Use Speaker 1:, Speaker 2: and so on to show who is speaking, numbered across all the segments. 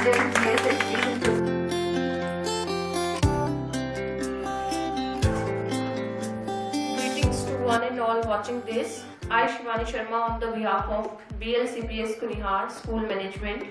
Speaker 1: President GSHP. Greetings to one and all watching this. I, Shivani Sharma, on the behalf of BLCPS Kunihar School Management,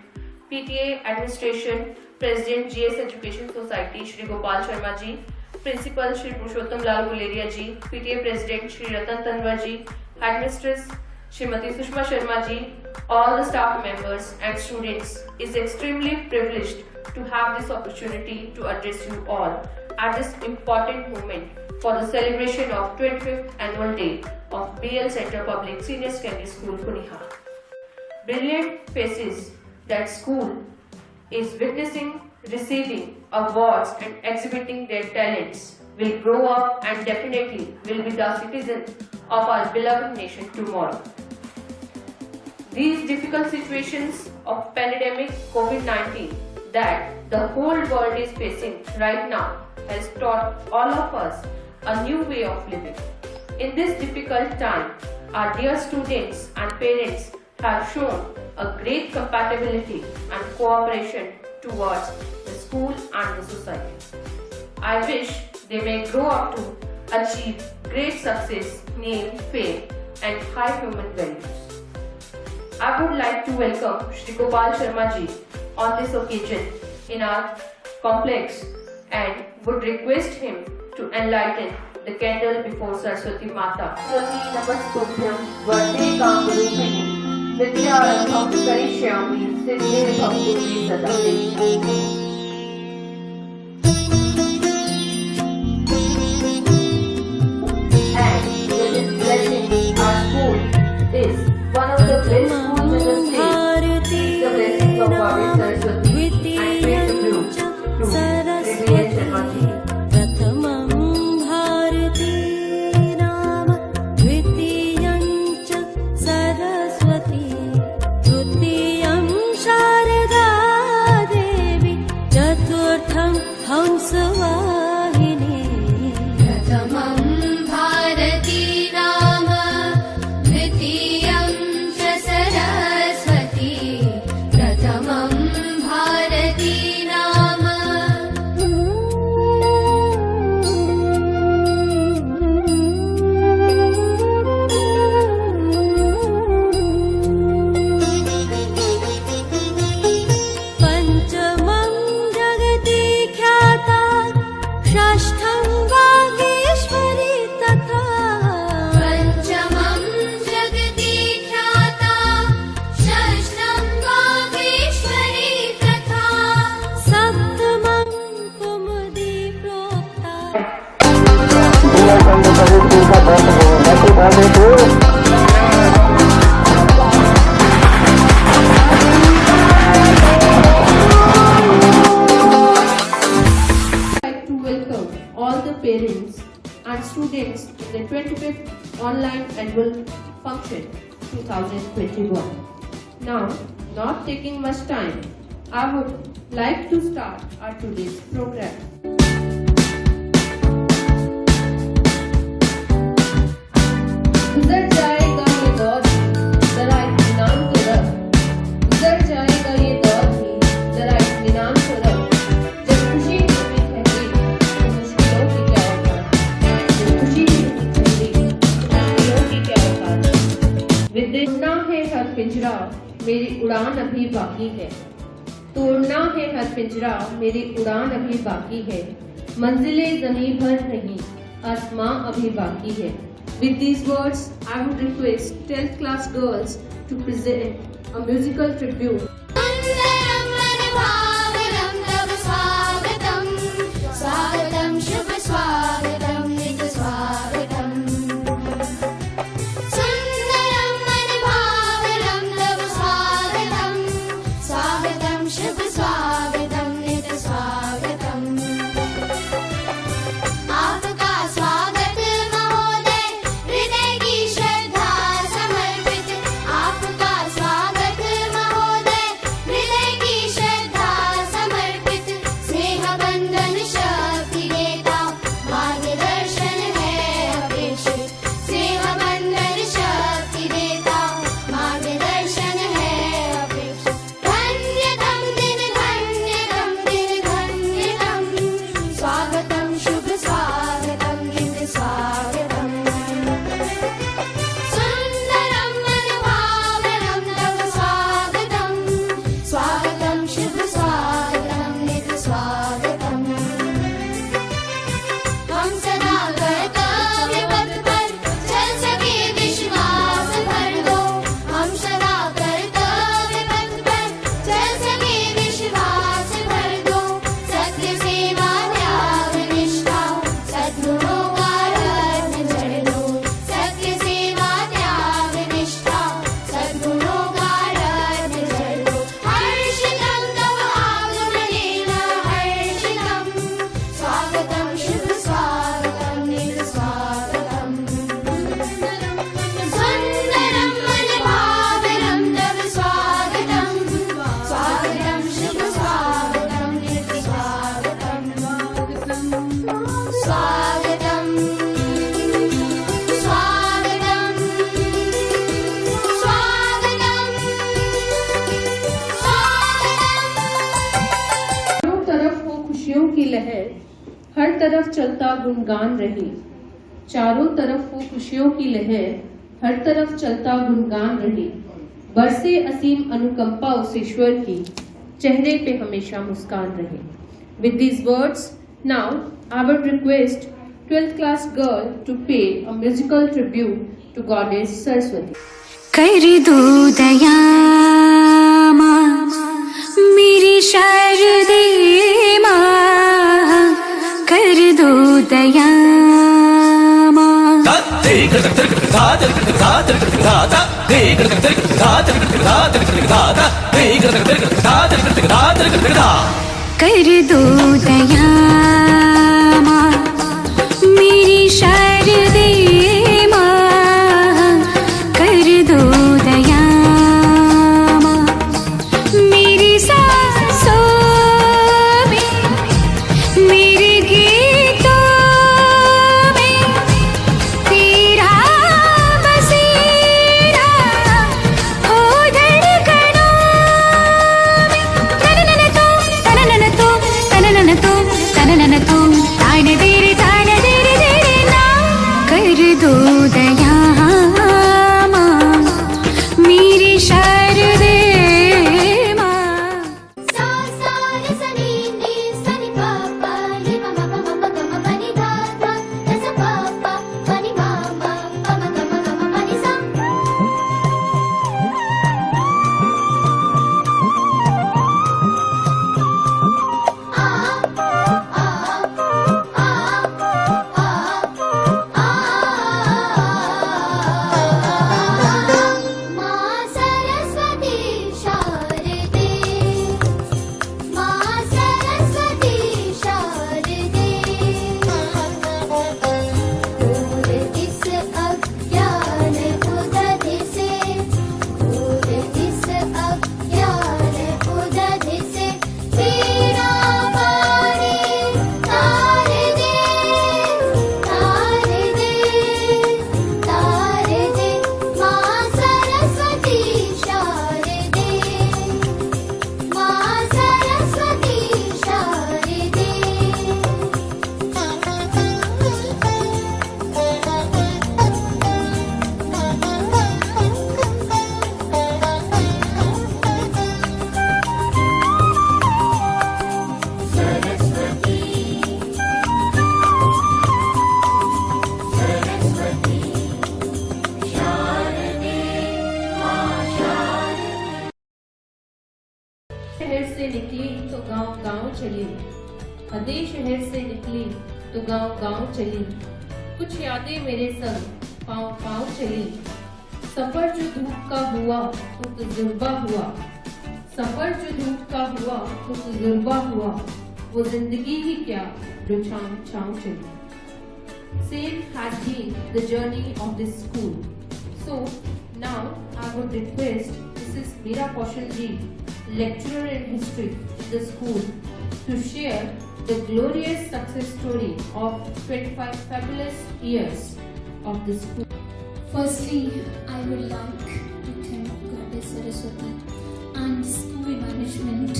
Speaker 1: PTA Administration, President GS Education Society Shri Gopal Sharma ji, Principal Shri Purushottam Lal Guleria ji, PTA President Shri Ratan Tanwar ji, Headmistress Shrimati Sushma Sharma ji, all the staff members and students, is extremely privileged to have this opportunity to address you all at this important moment for the celebration of 25th annual day of BL Center Public Senior Secondary School Kunihar. Brilliant faces that school is witnessing, receiving awards and exhibiting their talents will grow up and definitely will be the citizens of our beloved nation tomorrow. These difficult situations of pandemic COVID-19 that the whole world is facing right now has taught all of us a new way of living. In this difficult time, our dear students and parents have shown a great compatibility and cooperation towards the school and the society. I wish they may grow up to achieve great success, name, fame and high human values. I would like to welcome Shri Gopal Sharma ji on this occasion in our complex and would request him to enlighten the candle before Saraswati Mata. Saraswati Namaskubhyam Vande Kamrupini Vidyarambham Karishyami Siddhe Bhavati Sada. And with his blessing, our school is one of the best schools in the state. The blessings of Goddess Saraswati and praise the Guru to Sri Sharma ji. Parents and students in the 25th online annual function 2021. Now, not taking much time, I would like to start our today's program. गुजर जाएगा ये दौर जरा इत्मीनान तो रख, गुजर जाएगा ये दौर भी जरा इत्मीनान तो रख, जब खुशी होती ठहरी तो मुश्किलों की क्या औकात, जब खुशी होती ठहरी मुश्किलों की क्या औकात। विदिशना है हर पिंजरा मेरी उड़ान अभी बाकी है, तोड़ना है हर पिंजरा मेरी उड़ान अभी बाकी है, मंजिलें ज़मीं भर नहीं आसमां अभी बाकी है। With these words, I would request 10th class girls to present a musical tribute. हर तरफ चलता गुणगान रहे, चारों तरफ वो खुशियों की लहर, हर तरफ चलता गुणगान रहे, बरसे असीम अनुकंपा उस ईश्वर की, चेहरे पे हमेशा मुस्कान रहे. With these words, now I would request 12th class girl to pay a musical tribute to Goddess Saraswati.
Speaker 2: कर दो दया माँ मेरी शारदे माँ, कर दो दया माँ. कर दो दया माँ मेरी शारदे माँ, कर दो दया माँ. मेरी सांसों में, मेरे गीतों में तेरा बसेरा हो धड़कनों में. तननन तो तननन तो तननन तो तननन तो तान तेरे तेरे ना. कर दो दया माँ मेरी शारदे माँ.
Speaker 3: सा सा रे सनी नी सनी पा पा रे मा मा मा मा मा मा नि धा धा रे सा पा पा मा नि मा मा मा मा मा नि सा. आ आ आ माँ सरस्वती शारदे, माँ सरस्वती शारदे. दूर इस अज्ञान उदधि से, दूर इस अज्ञान उदधि से तेरा वाणी तार दे, तार दे, तार दे. माँ सरस्वती शारदे, माँ सरस्वती शारदे.
Speaker 1: शहर से निकली तो गांव गांव चली, अदे शहर से निकली तो गांव गांव चली, कुछ यादें मेरे संग पाँव पाँव चली. सफर जो धूप का हुआ तो तजुर्बा हुआ, सफर जो धूप का हुआ तो तजुर्बा हुआ, वो जिंदगी ही क्या जो छाँव छाँव चली. Same has been the journey of this school. So now I would request Mrs. Meera Kaushal ji, lecturer in history in the school, to share the glorious success story of 25 fabulous years of the school.
Speaker 4: Firstly, I would like to thank Goddess Saraswati and school management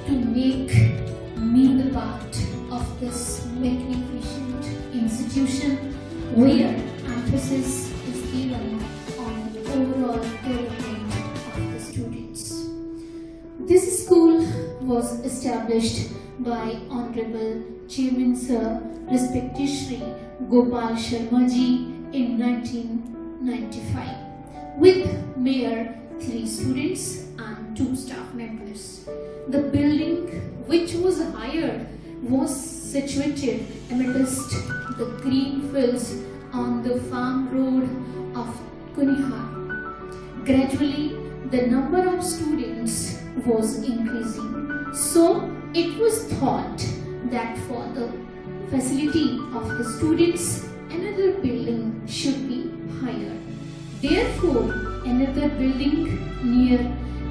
Speaker 4: to make me the part of this magnificent institution where emphasis is given on the overall development of the students. This school was established by Honorable Chairman Sir, respected Shri Gopal Sharma ji in 1995 with mere 3 students and 2 staff members. The building which was hired was situated amidst the green fields on the farm road of Kunihar. Gradually, the number of students was increasing. So, it was thought that for the facility of the students, another building should be hired. Therefore, another building near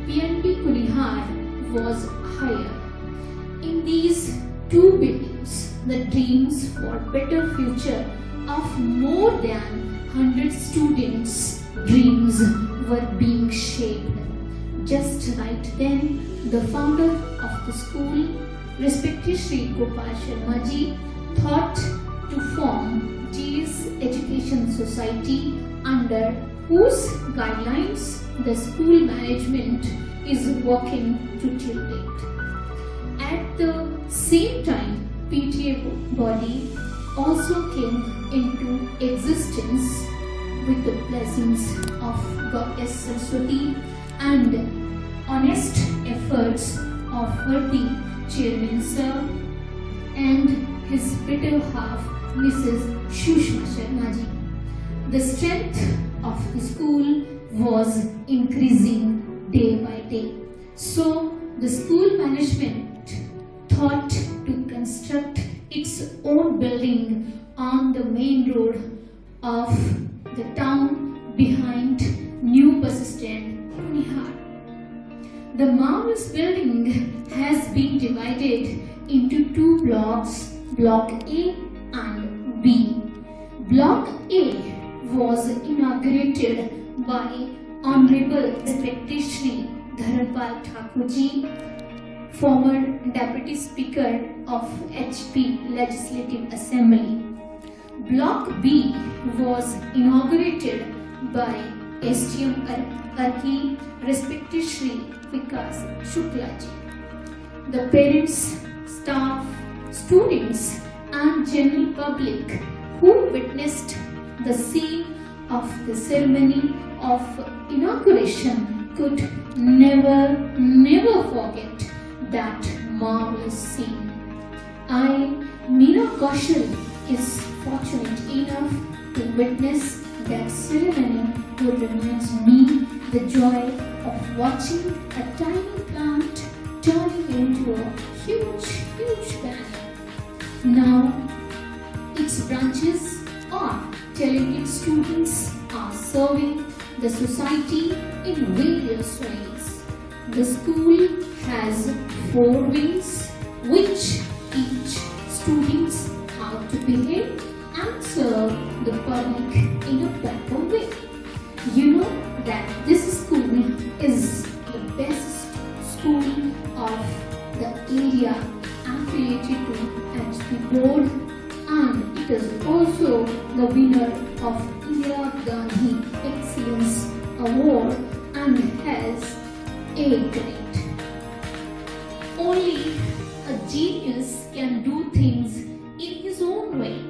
Speaker 4: PNP Kunihar was hired. In these 2 buildings, the dreams for better future of more than 100 students' dreams were being shaped. Just right then, the founder of the school, respected Shri Gopal Sharma ji, thought to form GS Education Society, under whose guidelines the school management is working to till date. At the same time, PTA body also came into existence with the blessings of Goddess Saraswati and honest efforts of worthy Chairman Sir and his better half Mrs. Shushma Sharma ji. The strength of the school was increasing day by day. So the school management thought to construct its own building on the main road of the town behind new bus stand, Kunihar. The marvelous building has been divided into two blocks, Block A and B. Block A was inaugurated by Honorable Respected Shri Dharanpal Thakurji, former Deputy Speaker of HP Legislative Assembly. Block B was inaugurated by SDM Arki, Respected Shri Vikas Shukla ji. The parents, staff, students and general public who witnessed the scene of the ceremony of inauguration could never forget that marvelous scene. I, Meera Kaushal, is fortunate enough to witness that ceremony would reminds me the joy of watching a tiny plant turning into a huge banner. Now, its branches are talented students are serving the society in various ways. The school has 4 wings which teach students how to behave and serve the public in a proper way. You know that this school is the best school of the India affiliated to HP board, and it is also the winner of Indira Gandhi Excellence Award and has A grade. Only a genius can do things in his own way.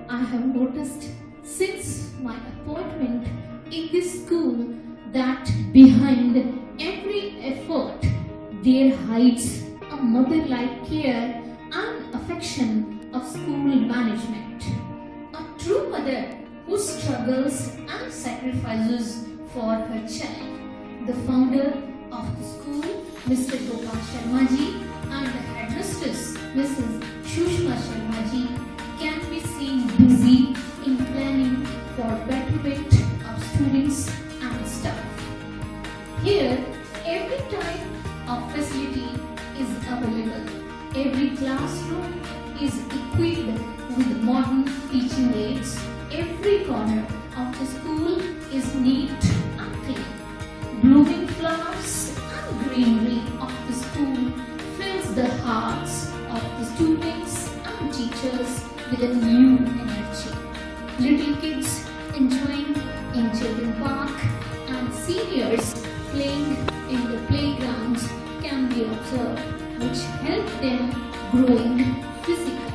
Speaker 4: I have noticed since my appointment in this school that behind every effort there hides a mother-like care and affection of school management. A true mother who struggles and sacrifices for her child. The founder of the school, Mr. Gopal Sharma ji, and the headmistress, Mrs. Shushma Sharma ji, can be seen busy in planning for betterment of students and staff. Here, every type of facility is available. Every classroom is equipped with modern teaching aids. Every corner of the school is neat and clean. Blooming flowers and greenery of the school fills the hearts of the students and teachers with a new energy. Little kids enjoying in children park and seniors playing in the playgrounds can be observed, which help them growing physically.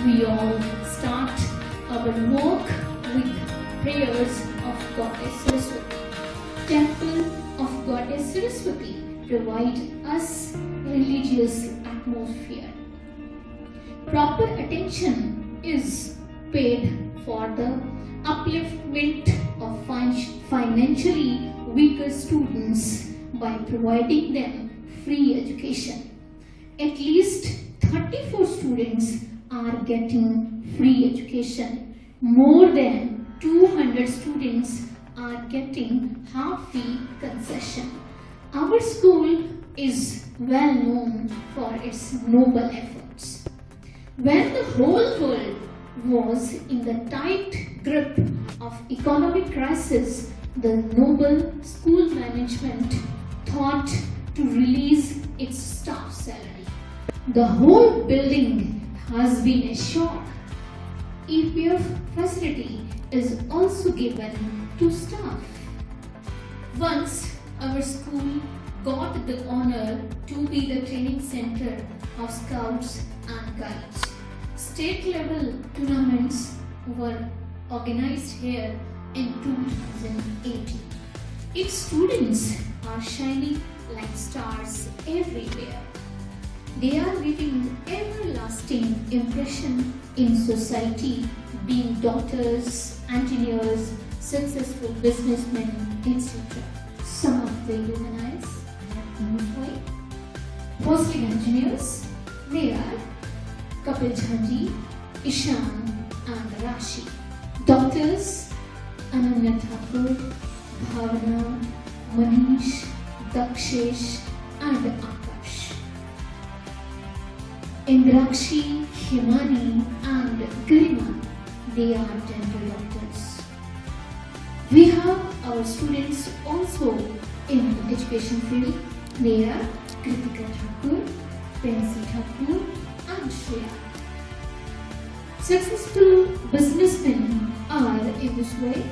Speaker 4: We all start our walk with prayers of Goddess Saraswati. Temple of Goddess Saraswati provide us religious atmosphere. Proper attention is paid for the upliftment of financially weaker students by providing them free education. At least 34 students are getting free education. More than 200 students are getting half-fee concession. Our school is well known for its noble efforts. When the whole world was in the tight grip of economic crisis, the noble school management thought to release its staff salary. The whole building has been a shock. EPF facility is also given to staff. Once our school got the honor to be the training center of Scouts and Guides. State level tournaments were organized here in 2018. Its students are shining like stars everywhere. They are leaving everlasting impression in society, being doctors, engineers, successful businessmen, etc. Some of the humanities are this way. Firstly, engineers, they are Kapil Jhanji, Ishan and Rashi. Doctors, Ananya Thakur, Bhavana, Manish, Dakshesh and Akash. Indrakshi, Himani and Garima, they are dental doctors. We have our students also in education field. They are Kritika Thakur, Pensi Thakur and Shreya. Successful businessmen are in this way: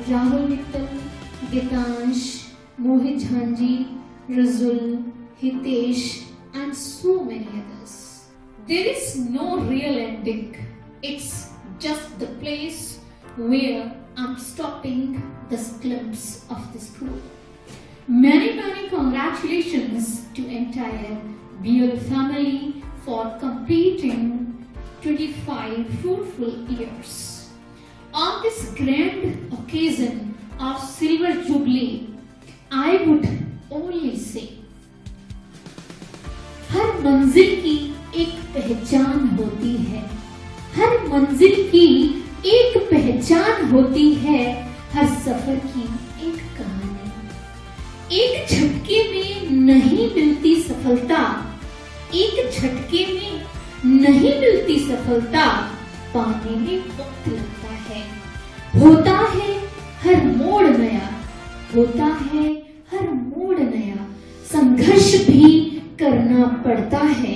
Speaker 4: Rahul Mittal, Gitansh, Mohit Jhanji, Razul, Hitesh and so many others. There is no real ending. It's just the place where I'm stopping the glimpse of the school. Many congratulations to entire BL family for completing 25 fruitful years. On this grand occasion of Silver Jubilee, I would only say, हर मंजिल की एक पहचान होती है, हर मंजिल की एक पहचान होती है, हर सफर की एक कहानी। एक झटके में नहीं मिलती सफलता, एक झटके में नहीं मिलती सफलता, पाने में वक्त लगता है। होता है हर मोड़ नया, होता है हर मोड़ नया, संघर्ष भी करना पड़ता है।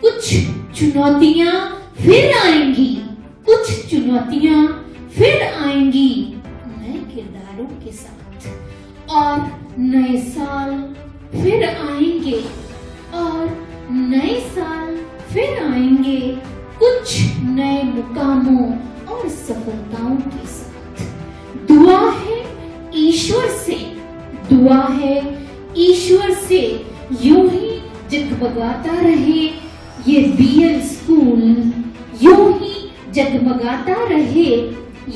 Speaker 4: कुछ चुनौतियां फिर आएंगी, कुछ चुनौतियां फिर आएंगी नए किरदारों के साथ, और नए साल फिर आएंगे, और नए साल फिर आएंगे कुछ नए मुकामों और सफलताओं के साथ। दुआ है ईश्वर से, दुआ है ईश्वर से, यूं ही जगमगाता रहे ये बीएल स्कूल, यूं ही जगमगाता रहे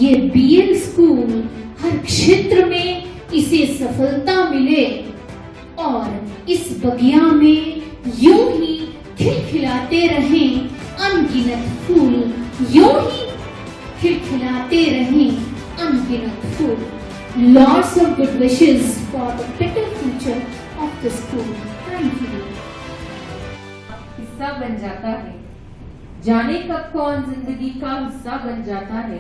Speaker 4: ये बीएल स्कूल। हर क्षेत्र में इसे सफलता मिले और इस बगिया में यूं ही खिलखिलाते रहें अनगिनत फूल, यूं ही खिलखिलाते रहें अनगिनत फूल। Lots of good wishes for the better future of the school. Thank you.
Speaker 5: हिस्सा बन जाता है, जाने कब कौन जिंदगी का हिस्सा बन जाता है।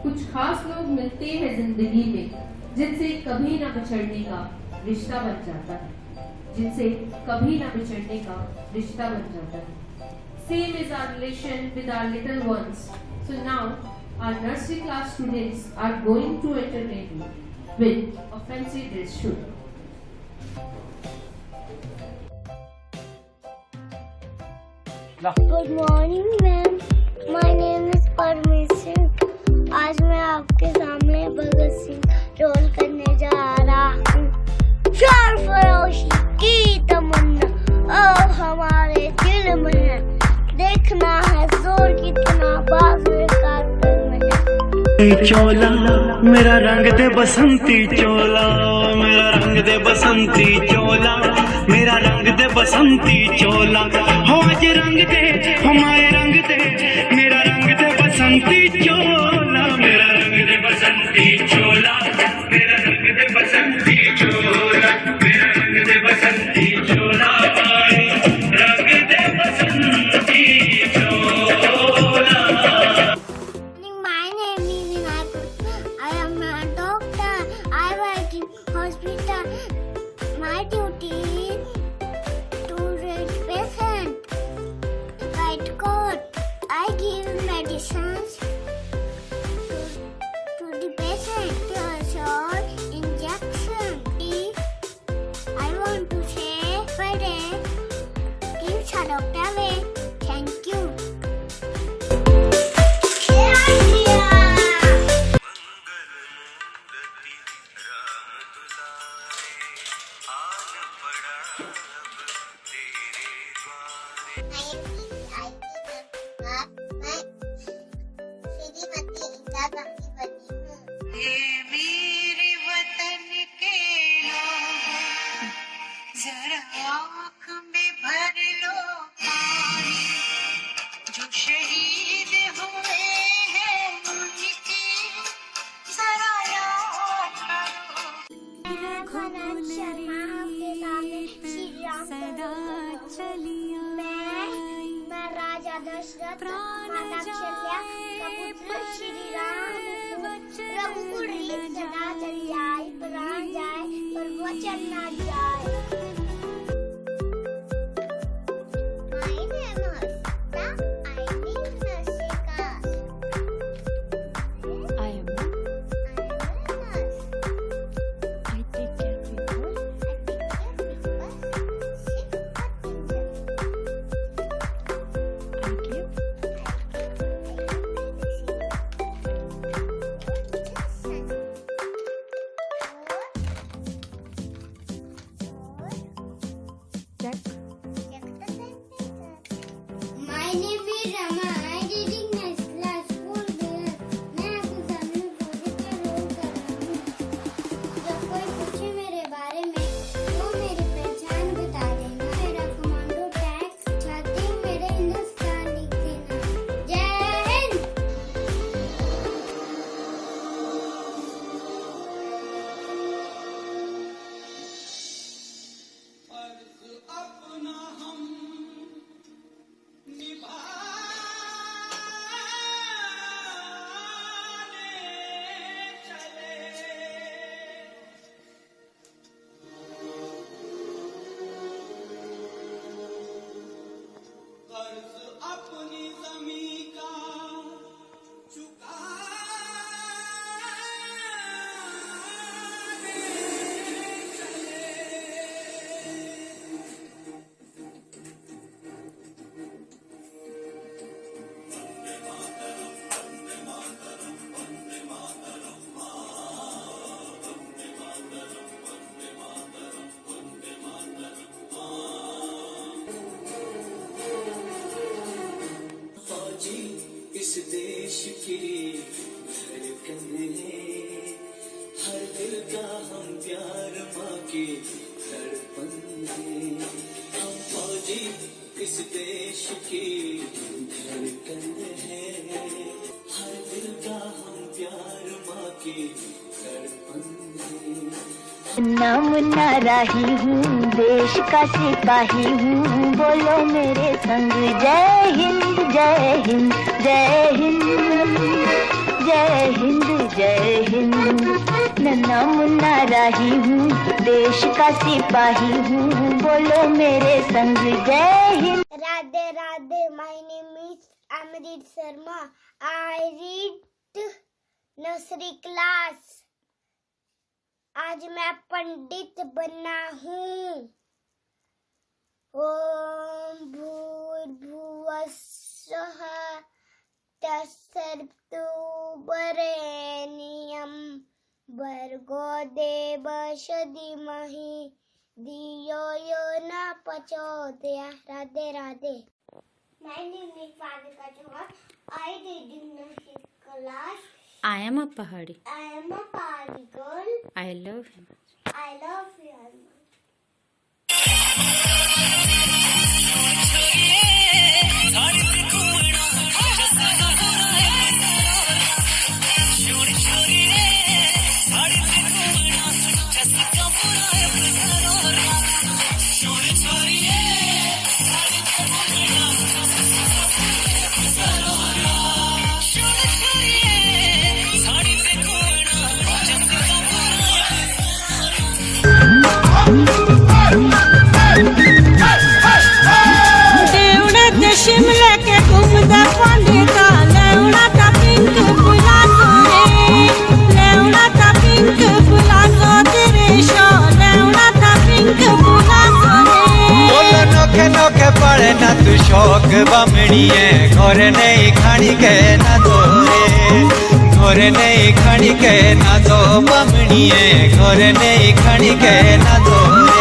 Speaker 5: कुछ खास लोग मिलते हैं जिंदगी में, जिनसे कभी ना बिछड़ने का रिश्ता बन जाता है, जिनसे कभी ना बिछड़ने का रिश्ता बन जाता है। Same is our relation with our little ones. So now our nursery class students are going to entertain you with a fancy dress show.
Speaker 3: Good morning, ma'am. My name is परमेश्वर। आज मैं आपके सामने भगत सिंह रोल करने जा रहा हूँ। सरफरोशी की तमन्ना ओ हमारे दिल में है, देखना है जोर कितना बाज़ कारगिल में है।
Speaker 6: चोला मेरा रंग दे बसंती चोला, मेरा रंग दे बसंती चोला, मेरा रंग दे बसंती चोला। हो आज रंग दे हमारे रंग दे, मेरा रंग दे बसंती चोला, मेरा रंग दे बसंती चोला, मेरा रंग दे बसंती चोला, मेरा रंग दे बसंती चोला, रंग दे बसंती चोला।
Speaker 3: My name is Vinay. I am a doctor. I work in hospital. My duty is to reach patient, write code,
Speaker 7: में भर लो पानी, जो शहीद हुए हैं उनकी जरा याद करो।
Speaker 3: मैं राजा दशरथ माता कौशल्या का पुत्र श्री राम हूँ। रघुकुल रीत सदा चली आए, प्राण जाए पर वचन ना जाए। My name is the Nashika. I am a nurse. I take care of people. I give My name is Rama. I did in next class school there. मैं आपके सामने प्रोजेक्ट का रोल कर रहा हूँ। जब कोई पूछे मेरे बारे में तो मेरी पहचान बता देना। मेरा कमांडो टैग छाती मेरे हिंदुस्तान लिख देना। जय हिंद।
Speaker 8: इस देश की धड़कन है, हर दिल का हम प्यार माँ की धड़पन है। हम फौजी इस देश की धड़कन है, हर दिल का हम प्यार माँ की धड़पन है।
Speaker 3: मुन्ना मुन्ना राही हूँ, देश का सिपाही हूँ, बोलो मेरे संग जय हिंद जय हिंद जय हिंद जय हिंद जय हिंद। नन्ना मुन्ना राही हूँ, देश का सिपाही हूँ, बोलो मेरे संग Jai Hind. Radhe Radhe. My name is Amrit Sharma. I read nursery class. आज मैं पंडित बना हूँ। ओम भूर्भुवः स्वः तत्सवितुर्वरेण्यं भर्गो देवस्य धीमहि धियो यो न प्रचोदयात्। Radhe Radhe. My name is Radhika Chauhan. I did in nursery class.
Speaker 9: I am a Pahari.
Speaker 3: I am a party girl.
Speaker 9: I love him.
Speaker 3: I love you.
Speaker 7: शिमले के घूमदा पानी का लेवड़ा का पिंक बुलातो रे, लेवड़ा का पिंक बुलातो तेरे शो, लेवड़ा का पिंक बुलातो रे।
Speaker 10: बोलो नोखे नोखे पड़े ना तू शौक बमड़िए, घोरे नहीं खानी के ना दो रे, घोरे नहीं खानी के ना दो बमड़िए, घोरे नहीं खानी के ना दो रे।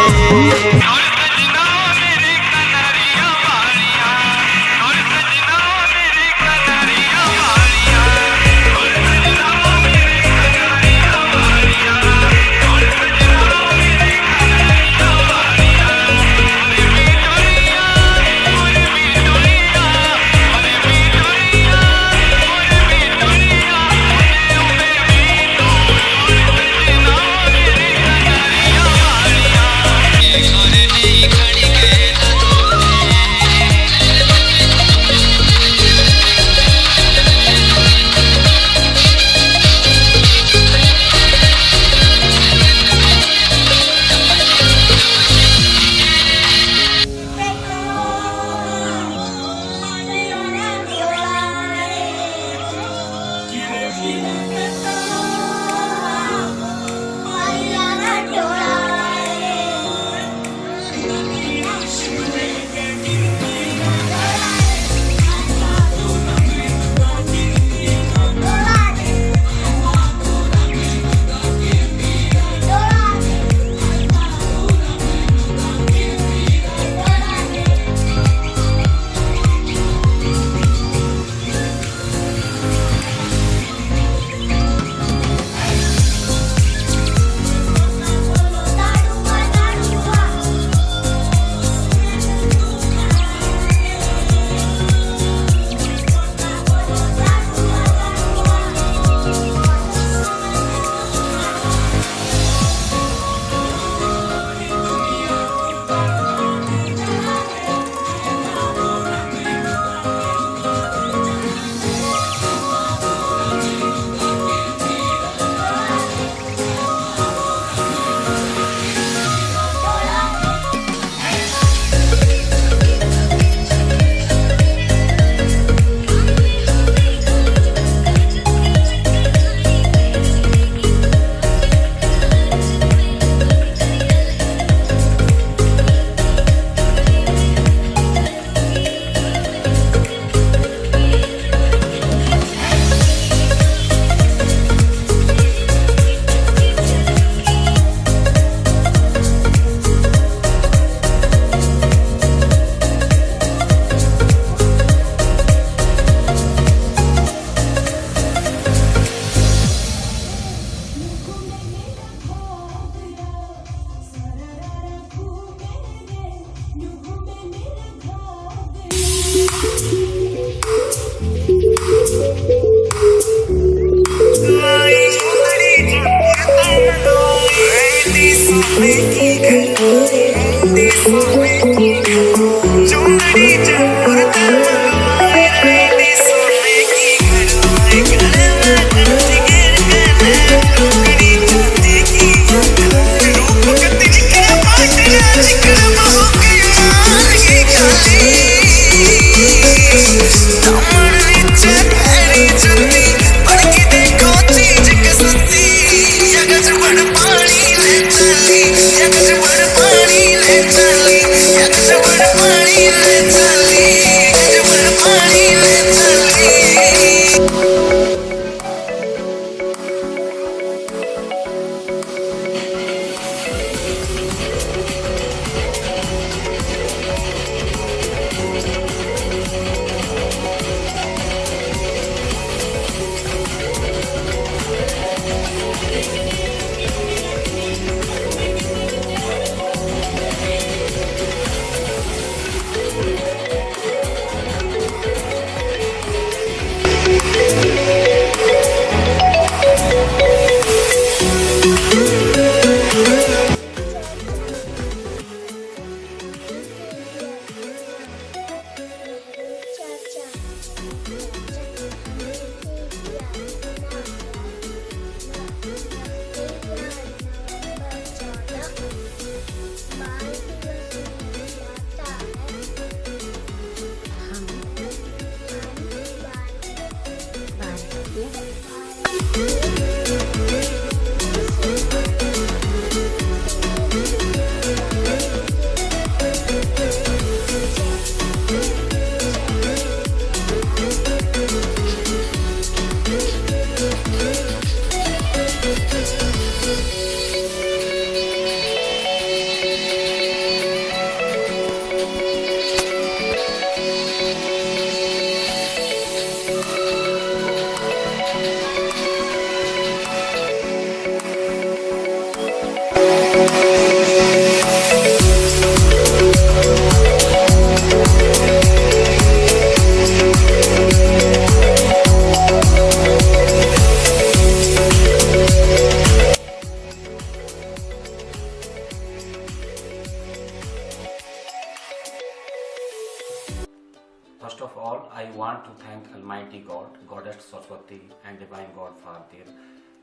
Speaker 11: First of all, I want to thank Almighty God, Goddess Saraswati and Divine God for their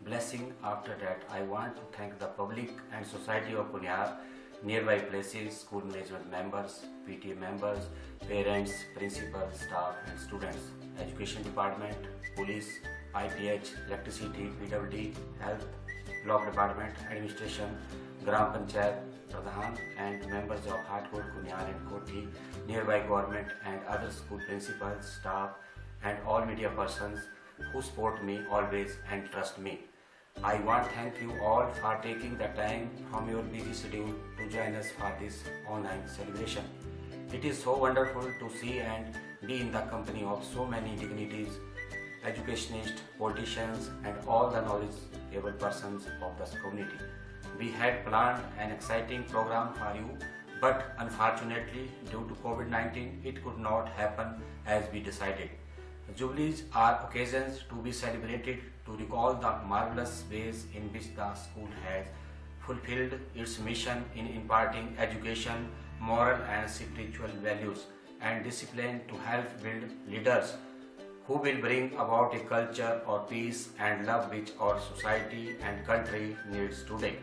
Speaker 11: blessing. After that, I want to thank the public and society of Kunihar, nearby places, school management members, PTA members, parents, principals, staff and students, education department, police, IPH, electricity, PWD, health, block department, administration, Gram Panchayat, Pradhan and members of Hartcourt, Kunihar and Koti, nearby government and other school principals, staff and all media persons who support me always and trust me. I want to thank you all for taking the time from your busy schedule to join us for this online celebration. It is so wonderful to see and be in the company of so many dignitaries, educationists, politicians and all the knowledgeable persons of this community. We had planned an exciting program for you, but unfortunately due to COVID-19 it could not happen as we decided. Jubilees are occasions to be celebrated to recall the marvelous ways in which the school has fulfilled its mission in imparting education, moral and spiritual values and discipline to help build leaders who will bring about a culture of peace and love which our society and country needs today.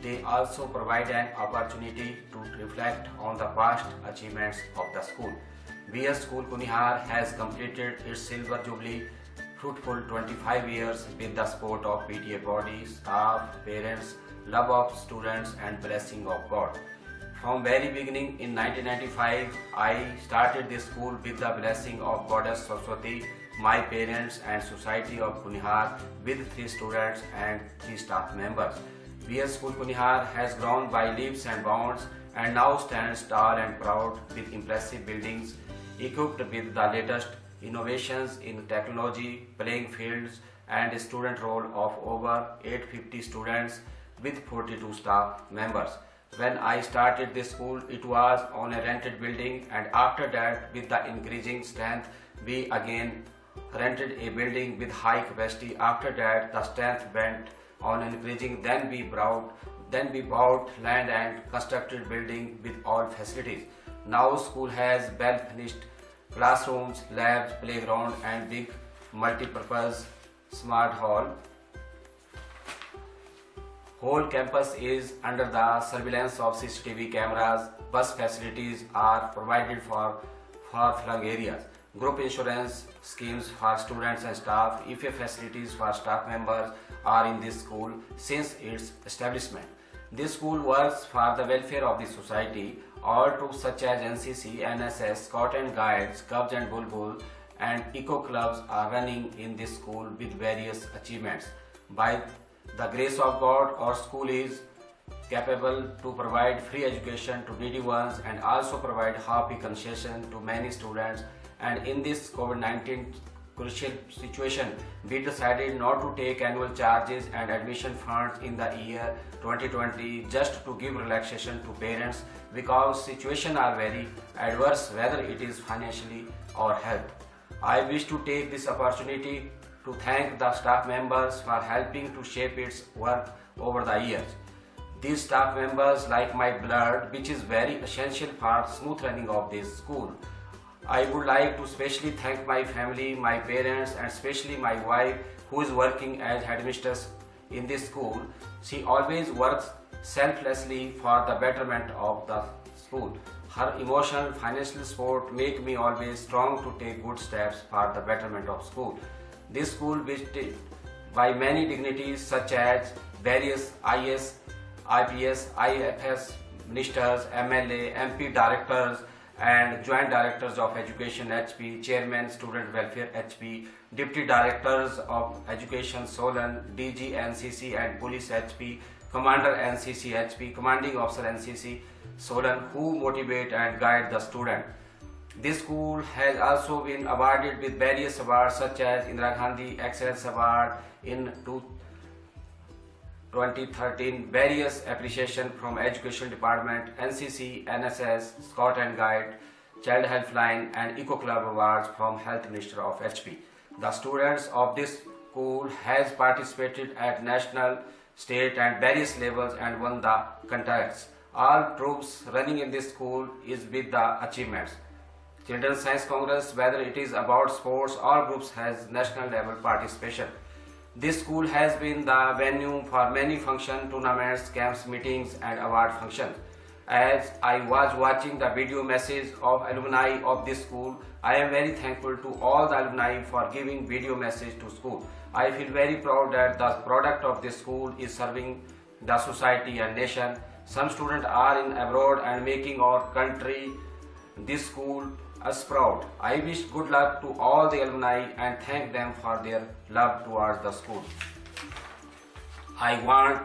Speaker 11: They also provide an opportunity to reflect on the past achievements of the school. BS School Kunihar has completed its Silver Jubilee fruitful 25 years with the support of PTA body, staff, parents, love of students and blessing of God. From very beginning in 1995, I started this school with the blessing of Goddess Saraswati, my parents and society of Kunihar with 3 students and 3 staff members. BS School Kunihar has grown by leaps and bounds and now stands tall and proud with impressive buildings equipped with the latest innovations in technology, playing fields and a student roll of over 850 students with 42 staff members. When I started this school, it was on a rented building, and after that, with the increasing strength, we again rented a building with high capacity. After that, the strength went on increasing. Then we bought land and constructed building with all facilities. Now school has well-finished classrooms, labs, playground, and big multi-purpose smart hall. Whole campus is under the surveillance of CCTV cameras. Bus facilities are provided for far-flung areas. Group insurance schemes for students and staff. EFA facilities for staff members are in this school since its establishment. This school works for the welfare of the society. All troops such as NCC, NSS, Scout and Guides, Cubs and Bulbul, and eco clubs are running in this school with various achievements. By the grace of God, our school is capable to provide free education to needy ones and also provide happy concession to many students. And in this COVID-19 crucial situation, we decided not to take annual charges and admission funds in the year 2020 just to give relaxation to parents because situations are very adverse, whether it is financially or health. I wish to take this opportunity to thank the staff members for helping to shape its work over the years. These staff members like my blood, which is very essential for smooth running of this school. I would like to especially thank my family, my parents, and especially my wife who is working as headmistress in this school. She always works selflessly for the betterment of the school. Her emotional, financial support make me always strong to take good steps for the betterment of school. This school visited by many dignitaries such as various IS, IPS, IFS ministers, MLA, MP directors, and joint directors of education HP, chairman student welfare HP, deputy directors of education Solan, DG NCC and police HP, commander NCC HP, commanding officer NCC Solan, who motivate and guide the student. This school has also been awarded with various awards such as Indira Gandhi Excellence Award in 2013, various appreciation from Education Department, NCC, NSS, Scout and Guide, Child Helpline and Eco Club Awards from Health Minister of HP. The students of this school has participated at national, state and various levels and won the contests. All troops running in this school is with the achievements. Children's Science Congress, whether it is about sports, all groups has national level participation. This school has been the venue for many functions, tournaments, camps, meetings and award functions. As I was watching the video message of alumni of this school, I am very thankful to all the alumni for giving video message to school. I feel very proud that the product of this school is serving the society and nation. Some students are in abroad and making our country, this school, us proud. I wish good luck to all the alumni and thank them for their love towards the school. I want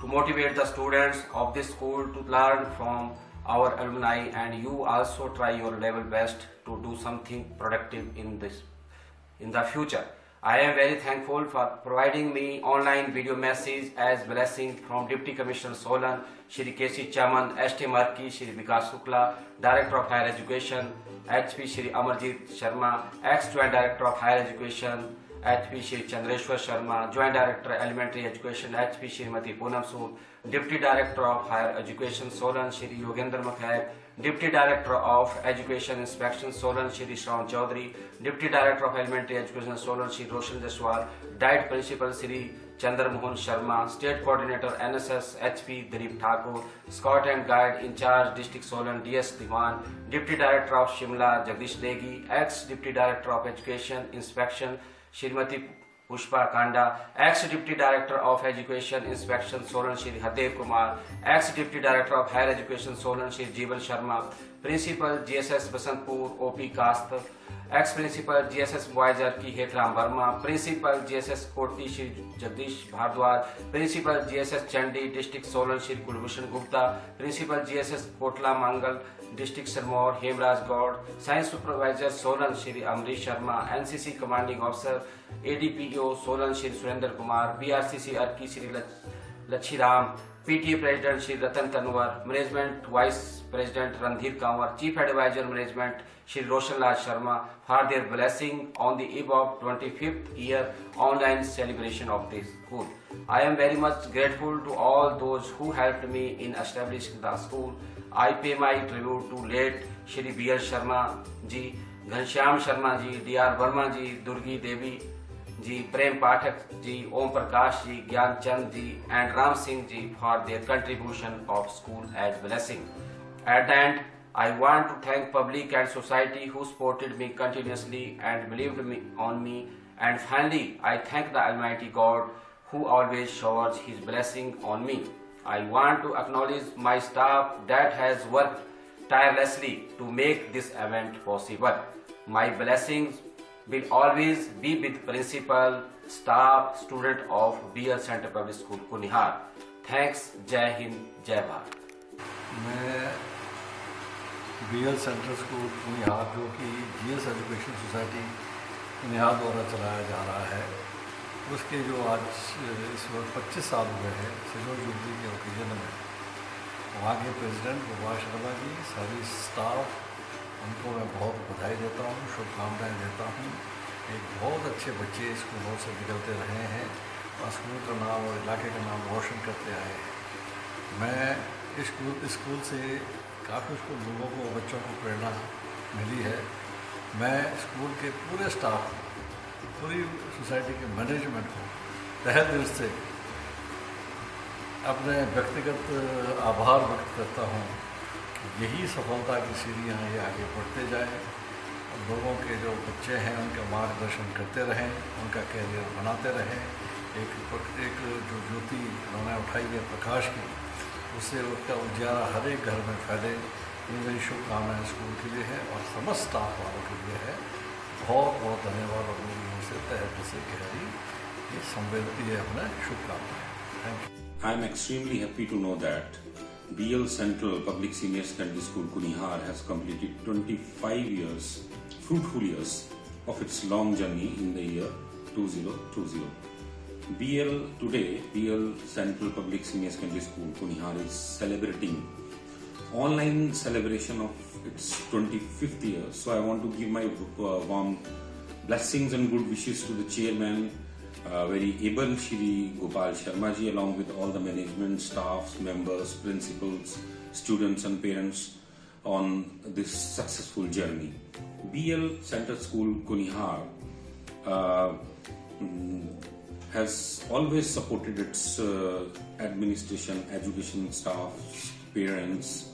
Speaker 11: to motivate the students of this school to learn from our alumni, and you also try your level best to do something productive in the future. I am very thankful for providing me online video message as blessing from Deputy Commissioner Solan, Shri K.C. Chaman, St. Marki, Shri Vikas Shukla, Director of Higher Education, HP Shri Amarjit Sharma, Ex-Joint Director of Higher Education, HP Shri Chandreshwar Sharma, Joint Director Elementary Education, HP Shrimati Poonam Sood, Deputy Director of Higher Education Solan, Shri Yogendra Makhair, Deputy Director of Education Inspection Solan, Shri Shravan Chaudhary, Deputy Director of Elementary Education Solan, Shri Roshan Jaswal, Diet Principal Shri Chandra Mohan Sharma, State Coordinator NSS HP Dilip Thakur, Scout and Guide in charge District Solan DS Diwan, Deputy Director of Shimla Jagdish Negi, Ex-Deputy Director of Education Inspection Shrimati Pushpa Kanda, Ex-Deputy Director of Education Inspection Solan Shri Hadev Kumar, Ex-Deputy Director of Higher Education Solan Shri Jeevan Sharma, Principal GSS Basantpur OP Kast, Ex-Principal GSS Boys Arki Hetram Verma, Principal GSS Koti Shri Jagdish Bhardwaj, Principal GSS Chandi District Solan Shri Kulbhushan Gupta, Principal GSS Kotla Mangal District Sirmaur Hemraj Gaud, Science Supervisor Solan Shri Amrish Sharma, NCC Commanding Officer ADPO Solan Shri Surendra Kumar, BRCC Arki Shri Lachiram, PTA President Shri Ratan Tanwar, Management Vice President Randhir Kanwar, Chief Advisor Management Shri Roshan Lal Sharma for their blessing on the eve of 25th year online celebration of the school. I am very much grateful to all those who helped me in establishing the school. I pay my tribute to late Shri B.R. Sharma ji, Ghanshyam Sharma ji, D.R. Verma ji, Durgi Devi ji, Prem Pathak ji, Om Prakash ji, Gyan Chand ji and Ram Singh ji for their contribution of school as blessing. At the end, I want to thank public and society who supported me continuously and believed on me. And finally, I thank the Almighty God who always showers His blessing on me. I want to acknowledge my staff that has worked tirelessly to make this event possible. My blessings will always be with principal, staff, student of BL Center Public School, Kunihar. Thanks. Jai Hind, Jai Bharat.
Speaker 12: मैं BL centre school Kunihar जो कि GS education society Kunihar द्वारा चलाया जा रहा है, उसके जो आज इस वक्त 25 साल हुए हैं सिल्वर जुबली के ओकेजन में, वहाँ के प्रेसिडेंट गोपाल शर्मा जी, सारी स्टाफ, उनको मैं बहुत बधाई देता हूँ, शुभकामनाएं देता हूँ। एक बहुत अच्छे बच्चे स्कूलों से निकलते रहे हैं और स्कूल का नाम और इलाके का नाम रोशन करते आए हैं। मैं स्कूल से काफ़ी लोगों को, बच्चों को प्रेरणा मिली है। मैं स्कूल के पूरे स्टाफ, पूरी सोसाइटी के मैनेजमेंट को तहे दिल से अपने व्यक्तिगत आभार व्यक्त करता हूँ। यही सफलता की सीढ़ियाँ ये आगे बढ़ते जाएं, लोगों के जो बच्चे हैं उनका मार्गदर्शन करते रहें, उनका कैरियर बनाते रहें। एक जो ज्योति उन्होंने उठाई है प्रकाश की, उससे उसका उजाला हर एक घर में फैले। ये मेरी शुभकामनाएँ स्कूल के लिए है और समस्त स्टाफ वालों के लिए है। बहुत बहुत धन्यवाद और मेरी उनसे तहे दिल से गहरी ये संवेदती है अपने शुभकामनाएँ। Thank you.
Speaker 13: I am extremely happy to know that BL Central Public Senior Secondary School Kunihar has completed 25 years, fruitful years of its long journey in the year 2020. BL Central Public Senior Secondary School Kunihar is celebrating online celebration of its 25th year. So I want to give my warm blessings and good wishes to the chairman, very able Shri Gopal Sharma ji, along with all the management, staffs, members, principals, students and parents on this successful journey. BL Center School Kunihar has always supported its administration, education staff, parents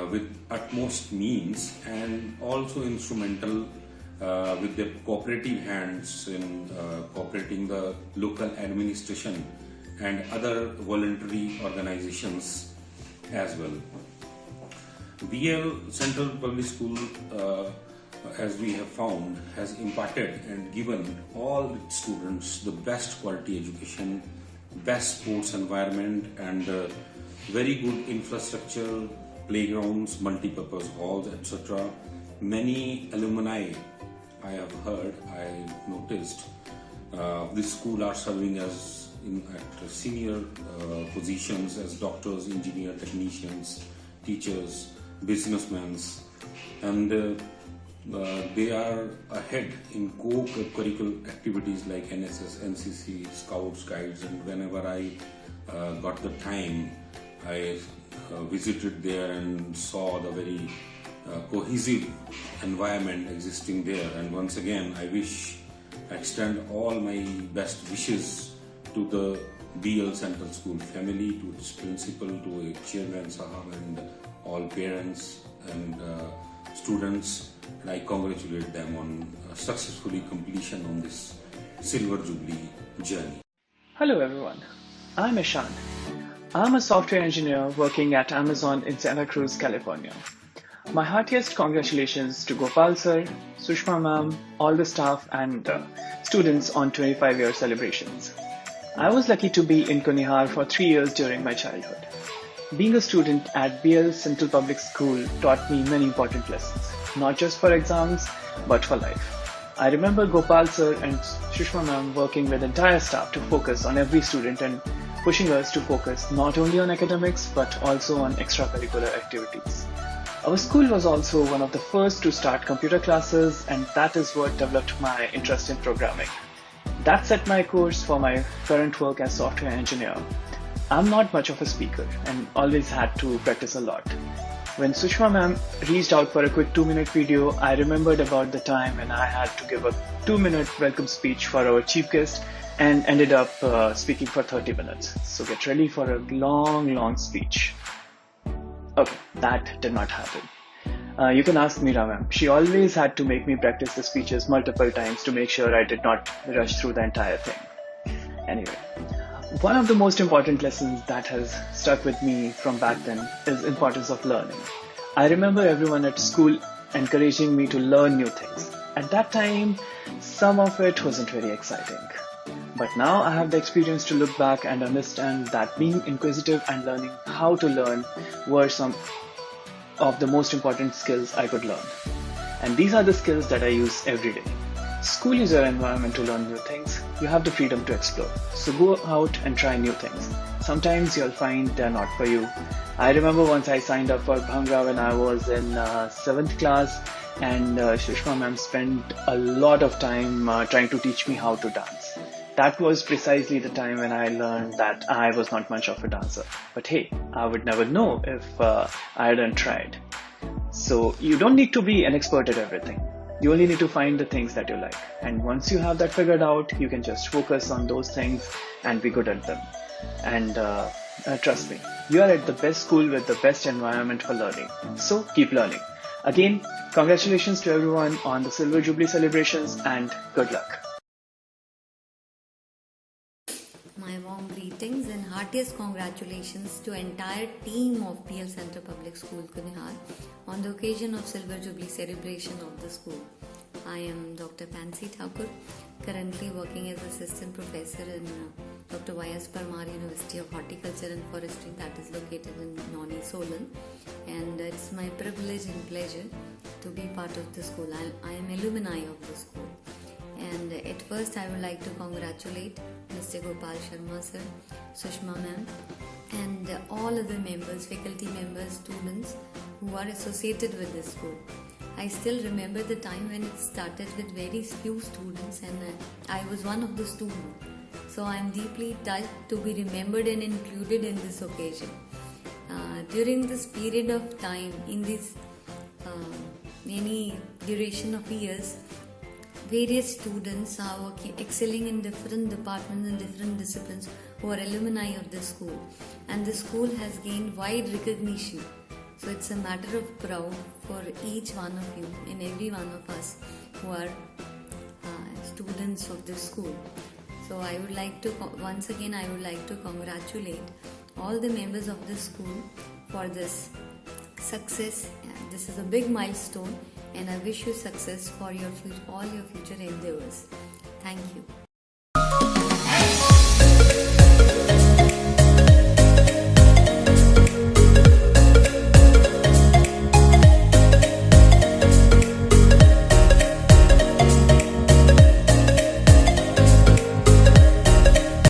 Speaker 13: with utmost means, and also instrumental with their cooperative hands in cooperating the local administration and other voluntary organizations as well. BL Central Public School, as we have found, has imparted and given all its students the best quality education, best sports environment, and very good infrastructure, playgrounds, multi-purpose halls, etc. Many alumni, I have heard, I noticed, this school are serving as at senior positions as doctors, engineers, technicians, teachers, businessmen, and they are ahead in co-curricular activities like NSS, NCC, Scouts, Guides, and whenever I got the time, I visited there and saw the very cohesive environment existing there. And once again, I extend all my best wishes to the BL Central School family, to its principal, to its chairman Sahab, and all parents and students. And I congratulate them on successfully completion on this Silver Jubilee journey.
Speaker 14: Hello everyone, I'm Ishan. I'm a software engineer working at Amazon in Santa Cruz, California. My heartiest congratulations to Gopal sir, Sushma ma'am, all the staff and students on 25-year celebrations. I was lucky to be in Kunihar for 3 years during my childhood. Being a student at BL Central Public School taught me many important lessons, not just for exams, but for life. I remember Gopal sir and Sushma ma'am working with entire staff to focus on every student and pushing us to focus not only on academics but also on extracurricular activities. Our school was also one of the first to start computer classes, and that is what developed my interest in programming. That set my course for my current work as software engineer. I'm not much of a speaker and always had to practice a lot. When Sushma ma'am reached out for a quick 2-minute video, I remembered about the time when I had to give a 2-minute welcome speech for our chief guest and ended up speaking for 30 minutes. So get ready for a long speech. Okay, that did not happen. You can ask Meera ma'am. She always had to make me practice the speeches multiple times to make sure I did not rush through the entire thing. Anyway, one of the most important lessons that has stuck with me from back then is importance of learning. I remember everyone at school encouraging me to learn new things. At that time, some of it wasn't very exciting. But now I have the experience to look back and understand that being inquisitive and learning how to learn were some of the most important skills I could learn. And these are the skills that I use every day. School is your environment to learn new things. You have the freedom to explore. So go out and try new things. Sometimes you'll find they're not for you. I remember once I signed up for Bhangra when I was in 7th class, and Sushma ma'am spent a lot of time trying to teach me how to dance. That was precisely the time when I learned that I was not much of a dancer. But hey, I would never know if I hadn't tried. So you don't need to be an expert at everything. You only need to find the things that you like. And once you have that figured out, you can just focus on those things and be good at them. And trust me, you are at the best school with the best environment for learning. So keep learning. Again, congratulations to everyone on the Silver Jubilee celebrations and good luck.
Speaker 15: My warm greetings and heartiest congratulations to entire team of PL Center Public School Kunihar on the occasion of Silver Jubilee celebration of the school. I am Dr. Pansy Thakur, currently working as assistant professor in Dr. Y.S. Parmar University of Horticulture and Forestry, that is located in Nauni, Solan, and it's my privilege and pleasure to be part of the school. I am alumni of the school. And at first I would like to congratulate Mr. Gopal Sharma sir, Sushma ma'am, and all other members, faculty members, students who are associated with this school. I still remember the time when it started with very few students, and I was one of the students. So I am deeply touched to be remembered and included in this occasion. During this period of time, in this many duration of years, various students are excelling in different departments and different disciplines who are alumni of the school, and the school has gained wide recognition. So it's a matter of pride for each one of you and every one of us who are students of this school. So I would like to once again congratulate all the members of the school for this success. This is a big milestone, and I wish you success for all your future endeavors. Thank you.